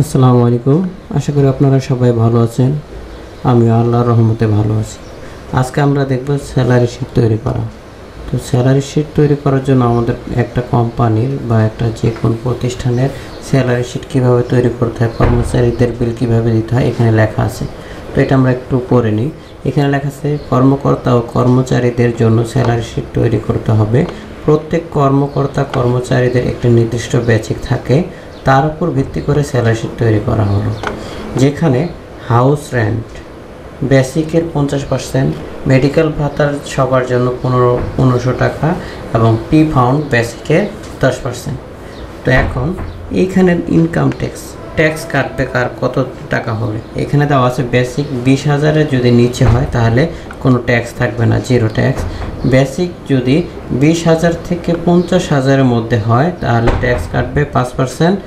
আসসালামু আলাইকুম। আশা করি আপনারা সবাই ভালো আছেন। আমি আল্লাহর রহমতে ভালো আছি। আজকে আমরা দেখব স্যালারি শিট তৈরি করা। তো স্যালারি শিট তৈরি করার জন্য আমাদের একটা কোম্পানির বা একটা যে কোনো প্রতিষ্ঠানের স্যালারি শিট কীভাবে তৈরি করতে হয়, কর্মচারীদের বিল কীভাবে দিতে হয় এখানে লেখা আছে। তো এটা আমরা একটু পড়ে নিই। এখানে লেখা আছে কর্মকর্তা ও কর্মচারীদের জন্য স্যালারি শিট তৈরি করতে হবে। প্রত্যেক কর্মকর্তা কর্মচারীদের একটি নির্দিষ্ট বেসিক থাকে, তার উপর ভিত্তি করে স্যালারি শিট তৈরি করা হলো। যেখানে হাউস রেন্ট বেসিকের 50%, মেডিকেল ভাতার সবার জন্য 1500 টাকা এবং পি ফাউন্ড বেসিকের 10%। তো এখন এইখানে ইনকাম ট্যাক্স কাটবে কার কত টাকা হবে। এখানে দেওয়া আছে বেসিক 20,000-এর যদি নিচে হয় তাহলে কোনো ট্যাক্স থাকবে না, জিরো ট্যাক্স। বেসিক যদি 20,000 থেকে 50,000-এর মধ্যে হয় তাহলে ট্যাক্স কাটবে 5%।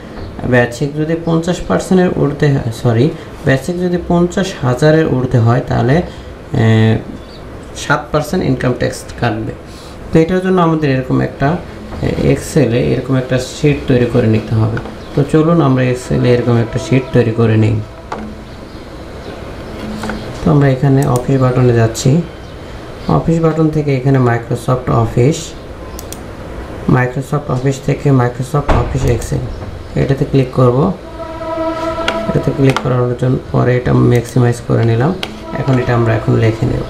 বেসিক যদি 50%-এর ঊর্ধ্বে বেসিক যদি 50,000-এর ঊর্ধ্বে হয় তাহলে 7% ইনকাম ট্যাক্স কাটবে। তো এটার জন্য আমাদের এরকম একটা এক্সেলে এরকম একটা শিট তৈরি করে নিতে হবে। তো চলুন আমরা এক্সেলে এরকম একটা শিট তৈরি করে নিই। তো আমরা এখানে অফিস বাটনে যাচ্ছি। অফিস বাটন থেকে এখানে মাইক্রোসফট অফিস থেকে মাইক্রোসফট অফিস এক্সেল এটাতে ক্লিক করব। এটাতে ক্লিক করার জন্য পরে এটা ম্যাক্সিমাইজ করে নিলাম। এখন এটা আমরা লিখে নেব।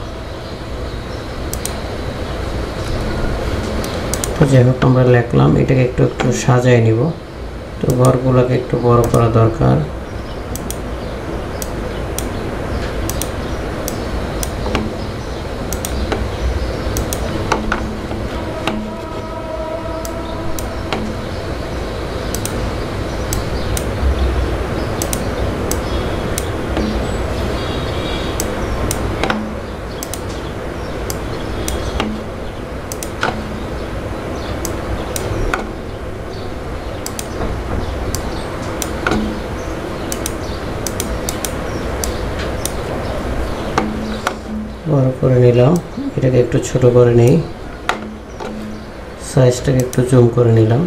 তো যাই হোক আমরা লিখলাম, এটাকে একটু সাজায় নিব। তো ঘরগুলোকে একটু বড় করা দরকার। বড় করে নিলাম, এটাকে একটু ছোট করে নেই, সাইজটাকে একটু জুম করে নিলাম।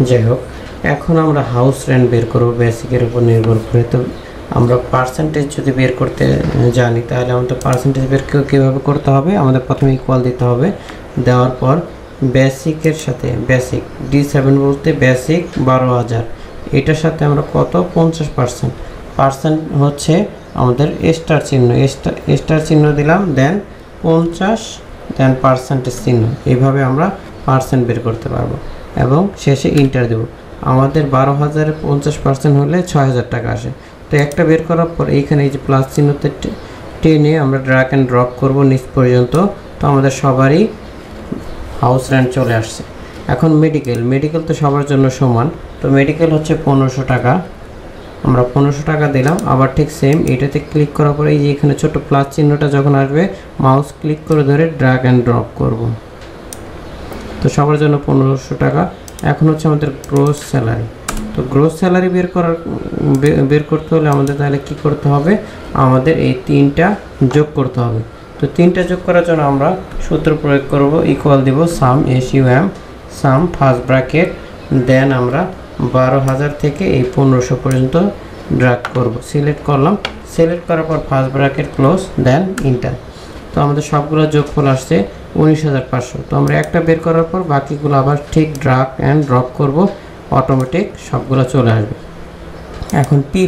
যাই হোক এখন আমরা হাউস রেন্ট বের করব বেসিকের উপর নির্ভর করে। তো আমরা পার্সেন্টেজ যদি বের করতে জানি তাহলে আমাদের পার্সেন্টেজ বের কীভাবে করতে হবে, আমাদের প্রথমে ইকুয়াল দিতে হবে। দেওয়ার পর বেসিকের সাথে বেসিক D7 বলতে বেসিক 12,000, এটার সাথে আমরা কত 50% হচ্ছে আমাদের স্টার চিহ্ন দিলাম, দেন 50, দেন পার্সেন্টেজ চিহ্ন। এইভাবে আমরা পার্সেন্ট বের করতে পারবো এবং শেষে ইন্টার দেব। আমাদের 12,000-এ 50% হলে 6,000 টাকা আসে। তো একটা বের করার পর এইখানে এই যে প্লাস চিহ্নতে টেনে আমরা ড্র্যাগ অ্যান্ড ড্রপ করব নিচ পর্যন্ত। তো আমাদের সবারই হাউস রেন্ট চলে আসছে। এখন মেডিকেল তো সবার জন্য সমান। তো মেডিকেল হচ্ছে 1500 টাকা, আমরা 1500 টাকা দিলাম। আবার ঠিক সেম এটাতে ক্লিক করার পরে এই যে এখানে ছোট প্লাস চিহ্নটা যখন আসবে মাউস ক্লিক করে ধরে ড্র্যাগ অ্যান্ড ড্রপ করব। তো সবার জন্য 1500 টাকা। এখন হচ্ছে আমাদের গ্রোস স্যালারি। তো গ্রোস স্যালারি বের করতে হলে আমাদের তাহলে কি করতে হবে, আমাদের এই 3টা যোগ করতে হবে। তো 3টা যোগ করার জন্য আমরা সূত্র প্রয়োগ করব, ইকুয়াল দিব সাম SUM সাম ফার্স্ট ব্র্যাকেট, দেন আমরা 12,000 থেকে এই 1500 পর্যন্ত ড্র্যাগ করব। সিলেক্ট করলাম, সিলেক্ট করার পর ফার্স্ট ব্র্যাকেট ক্লোজ, দেন ইন্টার। তো আমাদের সবগুলো যোগফল আসছে 19,500। তো আমরা একটা বের করার পর বাকিগুলো আবার ঠিক ড্র্যাগ অ্যান্ড ড্রপ করব, অটোমেটিক সবগুলো চলে আসবে। এখন পি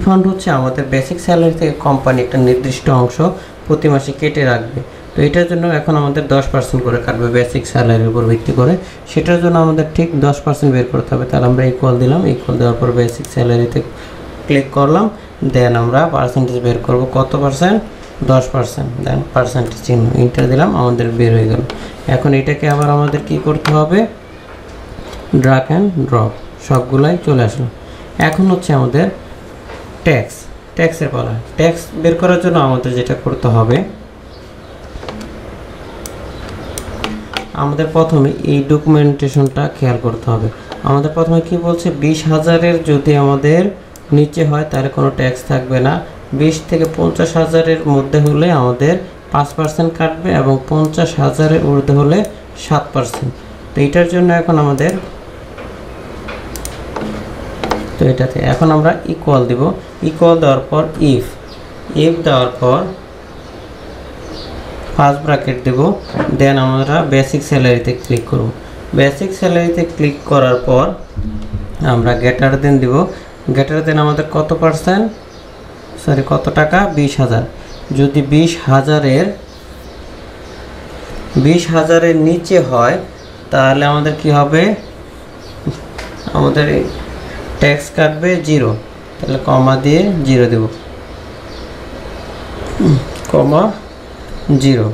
ফান্ড হচ্ছে আমাদের বেসিক স্যালারি থেকে কোম্পানি একটা নির্দিষ্ট অংশ প্রতি মাসে কেটে রাখবে। তো এটার জন্য এখন আমাদের 10% করে কাটবে বেসিক স্যালারির উপর ভিত্তি করে। সেটার জন্য আমাদের ঠিক 10% বের করতে হবে। তাহলে আমরা ইকুয়াল দিলাম, ইকুয়াল দেওয়ার পর বেসিক স্যালারিতে ক্লিক করলাম, দেন আমরা পার্সেন্টেজ বের করব কত পার্সেন্ট, 10%, দেন পার্সেন্টেজ চিহ্ন ইন্টার দিলাম, আমাদের বের হয়ে গেল। এখন এটাকে আবার আমাদের কি করতে হবে, ড্র্যাগ অ্যান্ড ড্রপ, সবগুলাই চলে আসলো। এখন হচ্ছে আমাদের ট্যাক্সের পালা। ট্যাক্স বের করার জন্য আমাদের যেটা করতে হবে, আমাদের প্রথমে এই ডকুমেন্টেশনটা খেয়াল করতে হবে। আমাদের প্রথমে কি বলছে, 20,000-এর যদি আমাদের নিচে হয় তাহলে কোনো ট্যাক্স থাকবে না। 20 থেকে 50,000-এর মধ্যে হলে আমাদের 5% কাটবে এবং 50,000-এর ঊর্ধ্বে হলে 7%। তো এটার জন্য এখন আমাদের তো এটাতে এখন আমরা ইকুয়াল দিব। ইকুয়াল দেওয়ার পর ইফ দেওয়ার পর ফার্স্ট ব্র্যাকেট দেব, দেন আমরা বেসিক স্যালারিতে ক্লিক করব। বেসিক স্যালারিতে ক্লিক করার পর আমরা গ্রেটার দেন দিব। গ্রেটার দেন আমাদের কত পার্সেন্ট, সরি কত টাকা, 20,000। যদি 20,000-এর নিচে হয় তাহলে আমাদের কি হবে, আমাদের ট্যাক্স কাটবে 0, তাহলে কমা দিয়ে 0 দেব, কমা 0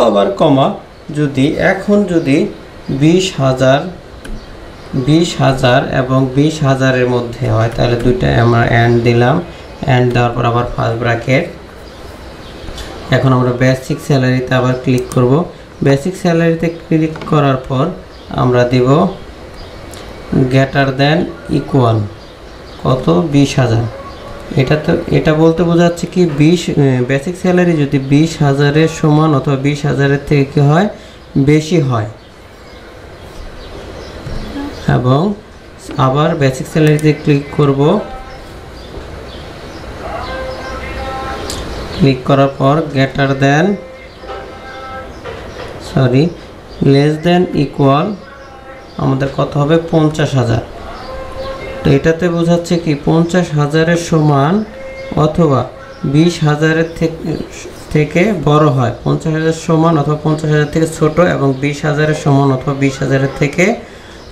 আবার কমা। যদি এখন যদি 20,000 এবং 20,000-এর মধ্যে হয় তাহলে দুইটা আমরা অ্যান্ড দিলাম। অ্যান্ড দেওয়ার পর আবার ফার্স্ট ব্র্যাকেট। এখন আমরা বেসিক স্যালারিতে আবার ক্লিক করব। বেসিক স্যালারিতে ক্লিক করার পর আমরা দিব গ্রেটার দেন ইকুয়াল কত, 20,000। এটা বলতে বোঝাচ্ছে কি বেসিক স্যালারি যদি 20,000-এর সমান অথবা 20,000-এর থেকে কি হয়, বেশি হয়। এবং আবার বেসিক স্যালারিতে ক্লিক করব। ক্লিক করার পর greater than less than equal আমাদের কত হবে, 50,000। তো এটাতে বোঝাচ্ছে কি 50,000-এর সমান অথবা 20,000-এর থেকে বড় হয়। 50,000-এর সমান অথবা 50,000 থেকে ছোট এবং 20,000-এর সমান অথবা 20,000-এর থেকে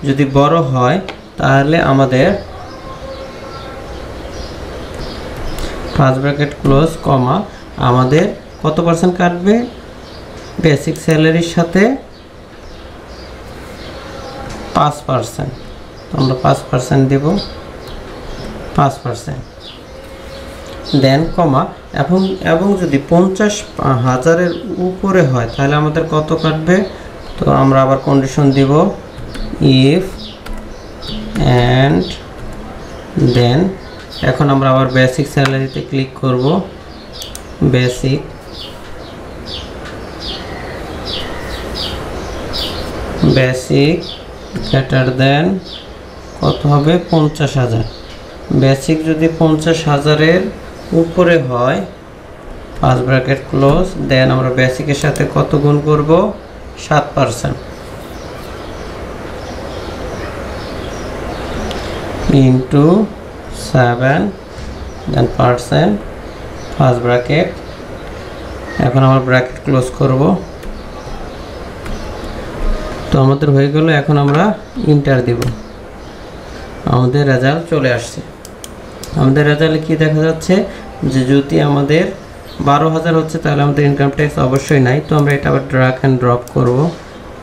যদি বড় হয় তাহলে আমাদের ফার্স্ট ব্র্যাকেট ক্লোজ কমা আমাদের কত পার্সেন্ট কাটবে, বেসিক স্যালারির সাথে 5%। আমরা 5% দেব, 5%। দেন কমা এবং যদি 50,000-এর উপরে হয় তাহলে আমাদের কত কাটবে। তো আমরা আবার কন্ডিশন দিব ইফ অ্যান্ড দেন। এখন আমরা আবার বেসিক স্যালারিতে ক্লিক করব। বেসিক গ্রেটার দেন কত হবে, 50,000। বেসিক যদি 50,000-এর উপরে হয় ফার্স্ট ব্র্যাকেট ক্লোজ, দেন আমরা বেসিকের সাথে কত গুণ করব, 7% ইন্টু 7 দেন পার্সেন্ট ফার্স্ট ব্র্যাকেট। এখন আমরা ব্র্যাকেট ক্লোজ করব। তো আমাদের হয়ে গেল। এখন আমরা ইন্টার দিব, আমাদের রেজাল্ট চলে আসছে। আমাদের রেজাল্টে কি দেখা যাচ্ছে যে যদি আমাদের 12,000 হচ্ছে তাহলে আমাদের ইনকাম ট্যাক্স অবশ্যই নাই। তো আমরা এটা আবার ড্র্যাগ অ্যান্ড ড্রপ করব।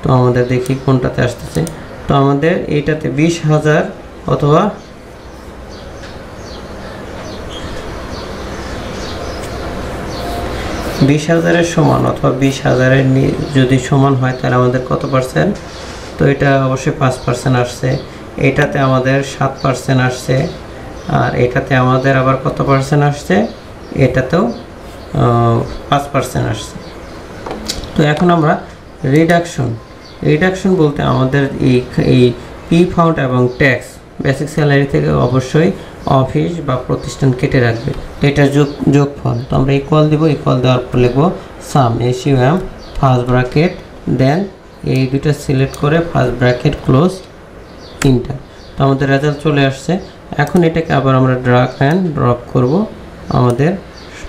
তো আমাদের দেখি কোনটাতে আসতেছে। তো আমাদের এইটাতে 20,000 অথবা 20,000-এর সমান অথবা 20,000-এর যদি সমান হয় তাহলে আমাদের কত পার্সেন্ট। তো এটা অবশ্যই 5% আসছে। এটাতে আমাদের 7% আসছে। আর এটাতে আমাদের আবার কত পার্সেন্ট আসছে, এটাতেও 5% আসছে। তো এখন আমরা রিডাকশন বলতে আমাদের এই পি ফাউন্ড এবং ট্যাক্স বেসিক স্যালারি থেকে অবশ্যই অফিস বা প্রতিষ্ঠান কেটে রাখবে। এটা যোগফল। তো আমরা ইকুয়াল দিব। ইকুয়াল দেওয়ার পর লিখব সাম SUM ফার্স্ট ব্র্যাকেট দেন এই দুটো সিলেক্ট করে ফার্স্ট ব্র্যাকেট ক্লোজ ইন্টার। তো আমাদের রেজাল্ট চলে আসছে। এখন এটাকে আবার আমরা ড্র্যাগ অ্যান্ড ড্রপ করব। আমাদের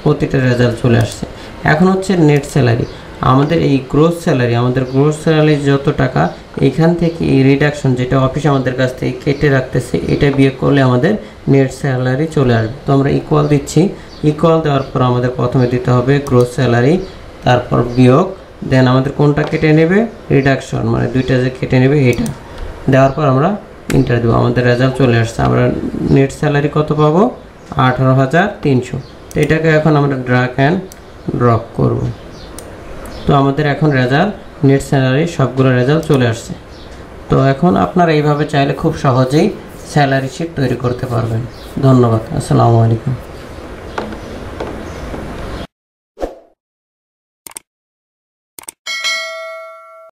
প্রতিটা রেজাল্ট চলে আসছে। এখন হচ্ছে নেট স্যালারি। আমাদের এই গ্রোস স্যালারি যত টাকা এইখান থেকে এই রিডাকশন যেটা অফিস আমাদের কাছ থেকে কেটে রাখতেছে এটা বিয়োগ করলে আমাদের নেট স্যালারি চলে আসবে। তো আমরা ইকুয়াল দিচ্ছি। ইকুয়াল দেওয়ার পর আমাদের প্রথমে দিতে হবে গ্রোস স্যালারি, তারপর বিয়োগ, দেন আমাদের কোনটা কেটে নেবে, রিডাকশন মানে দুইটা যে কেটে নেবে এটা দেওয়ার পর আমরা ইন্টার দেবো। আমাদের রেজাল্ট চলে আসছে। আমরা নেট স্যালারি কত পাবো, 18,300। তো এটাকে এখন আমরা ড্র্যাগ অ্যান্ড ড্রপ করব। তো আমাদের এখন রেজাল্ট নেট স্যালারি সবগুলো রেজাল্ট চলে আসছে। তো এখন আপনারা এইভাবে চাইলে খুব সহজেই স্যালারি শিট তৈরি করতে পারবেন। ধন্যবাদ। আসসালামু আলাইকুম।